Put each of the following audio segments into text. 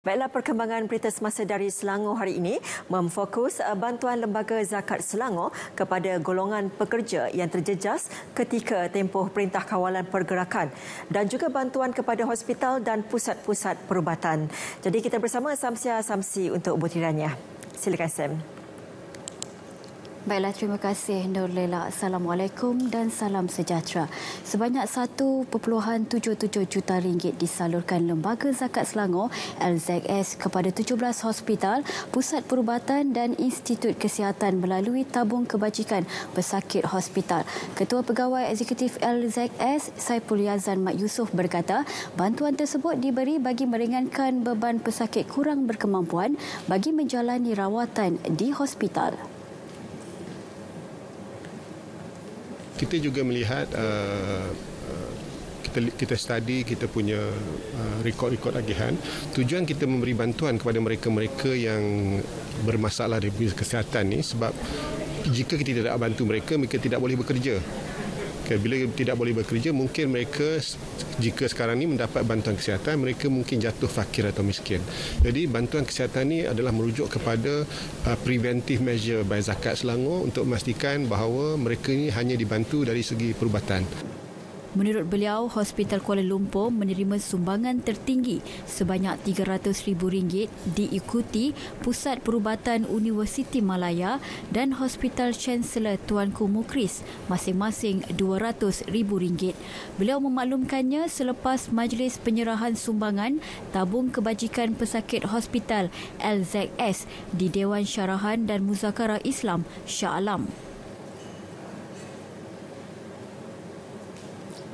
Baiklah, perkembangan berita semasa dari Selangor hari ini memfokus bantuan Lembaga Zakat Selangor kepada golongan pekerja yang terjejas ketika tempoh Perintah Kawalan Pergerakan dan juga bantuan kepada hospital dan pusat-pusat perubatan. Jadi kita bersama Samsia Samsi untuk butirannya. Silakan Sam. Baiklah, terima kasih Nur Lela. Assalamualaikum dan salam sejahtera. Sebanyak 1.77 juta ringgit disalurkan Lembaga Zakat Selangor LZS kepada 17 hospital, pusat perubatan dan institut kesihatan melalui tabung kebajikan pesakit hospital. Ketua Pegawai Eksekutif LZS Saipul Yazan Mat Yusof berkata, bantuan tersebut diberi bagi meringankan beban pesakit kurang berkemampuan bagi menjalani rawatan di hospital. Kita juga melihat kita study, kita punya rekod-rekod tagihan. Tujuan kita memberi bantuan kepada mereka-mereka yang bermasalah dari kesihatan ni sebab jika kita tidak bantu mereka, mereka tidak boleh bekerja. Bila tidak boleh bekerja, mungkin mereka jika sekarang ni mendapat bantuan kesihatan, mereka mungkin jatuh fakir atau miskin. Jadi bantuan kesihatan ni adalah merujuk kepada preventive measure by Zakat Selangor untuk memastikan bahawa mereka ni hanya dibantu dari segi perubatan. Menurut beliau, Hospital Kuala Lumpur menerima sumbangan tertinggi sebanyak RM300,000 diikuti Pusat Perubatan Universiti Malaya dan Hospital Chancellor Tuanku Mukris masing-masing RM200,000. Beliau memaklumkannya selepas majlis penyerahan sumbangan tabung kebajikan pesakit hospital LZS di Dewan Syarahan dan Muzakarah Islam Shah Alam.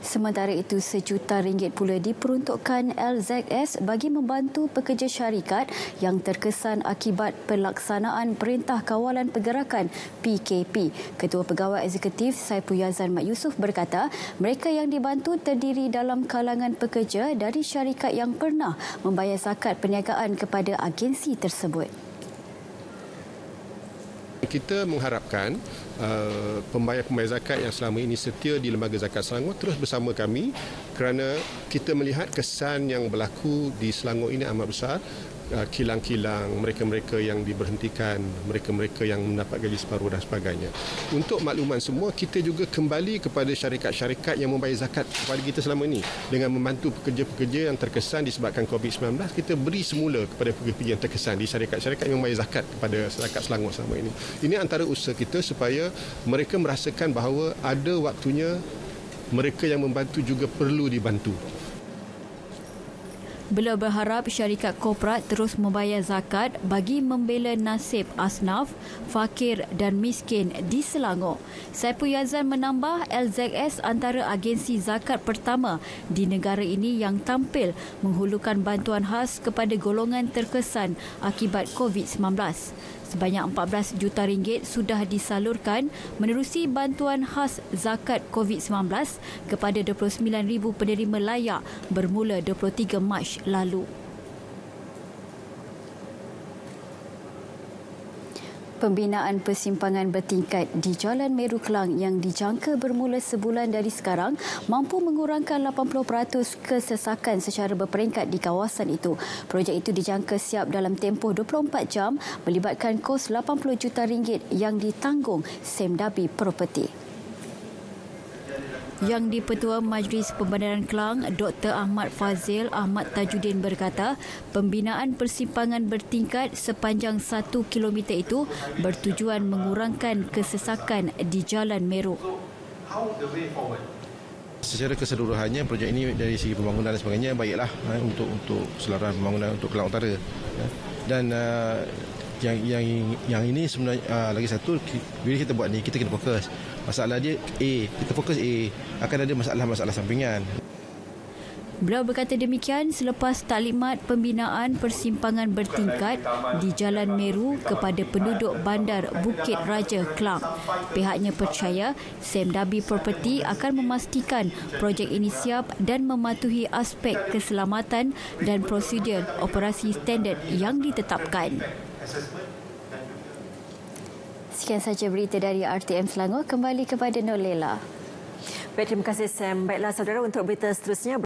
Sementara itu, RM1 juta pula diperuntukkan LZS bagi membantu pekerja syarikat yang terkesan akibat pelaksanaan Perintah Kawalan Pergerakan PKP. Ketua Pegawai Eksekutif Saipul Yazan Mat Yusof berkata, mereka yang dibantu terdiri dalam kalangan pekerja dari syarikat yang pernah membayar zakat perniagaan kepada agensi tersebut. Kita mengharapkan pembayar-pembayar zakat yang selama ini setia di Lembaga Zakat Selangor terus bersama kami kerana kita melihat kesan yang berlaku di Selangor ini amat besar. Kilang-kilang, mereka-mereka yang diberhentikan, mereka-mereka yang mendapat gaji separuh dan sebagainya. Untuk makluman semua, kita juga kembali kepada syarikat-syarikat yang membayar zakat kepada kita selama ini. Dengan membantu pekerja-pekerja yang terkesan disebabkan COVID-19, kita beri semula kepada pekerja-pekerja yang terkesan di syarikat-syarikat yang membayar zakat kepada Zakat Selangor selama ini. Ini antara usaha kita supaya mereka merasakan bahawa ada waktunya mereka yang membantu juga perlu dibantu. Beliau berharap syarikat korporat terus membayar zakat bagi membela nasib asnaf, fakir dan miskin di Selangor. Saipul Yazan menambah LZS antara agensi zakat pertama di negara ini yang tampil menghulurkan bantuan khas kepada golongan terkesan akibat COVID-19. Sebanyak RM14 juta sudah disalurkan menerusi bantuan khas zakat COVID-19 kepada 29,000 penerima layak bermula 23 Mac lalu. Pembinaan persimpangan bertingkat di Jalan Meru Klang yang dijangka bermula sebulan dari sekarang mampu mengurangkan 80% kesesakan secara berperingkat di kawasan itu. Projek itu dijangka siap dalam tempoh 24 jam melibatkan kos RM80 juta yang ditanggung Semdabi Property. Yang di-Petua Majlis Pembandaran Klang, Dr. Ahmad Fazil Ahmad Tajuddin berkata, pembinaan persimpangan bertingkat sepanjang 1 km itu bertujuan mengurangkan kesesakan di Jalan Meru. Secara keseluruhannya, projek ini dari segi pembangunan dan sebagainya baiklah untuk keseluruhan pembangunan untuk Kelang Utara. Dan yang ini sebenarnya lagi satu, bila kita buat ni kita kena fokus. Masalah dia A, kita fokus A, akan ada masalah-masalah sampingan. Beliau berkata demikian selepas taklimat pembinaan persimpangan bertingkat di Jalan Meru kepada penduduk bandar Bukit Raja Klang. Pihaknya percaya Semdabi Property akan memastikan projek ini siap dan mematuhi aspek keselamatan dan prosedur operasi standard yang ditetapkan. Sekian sahaja berita dari RTM Selangor. Kembali kepada Nur Lela. Baik, terima kasih Sam. Baiklah saudara, untuk berita seterusnya.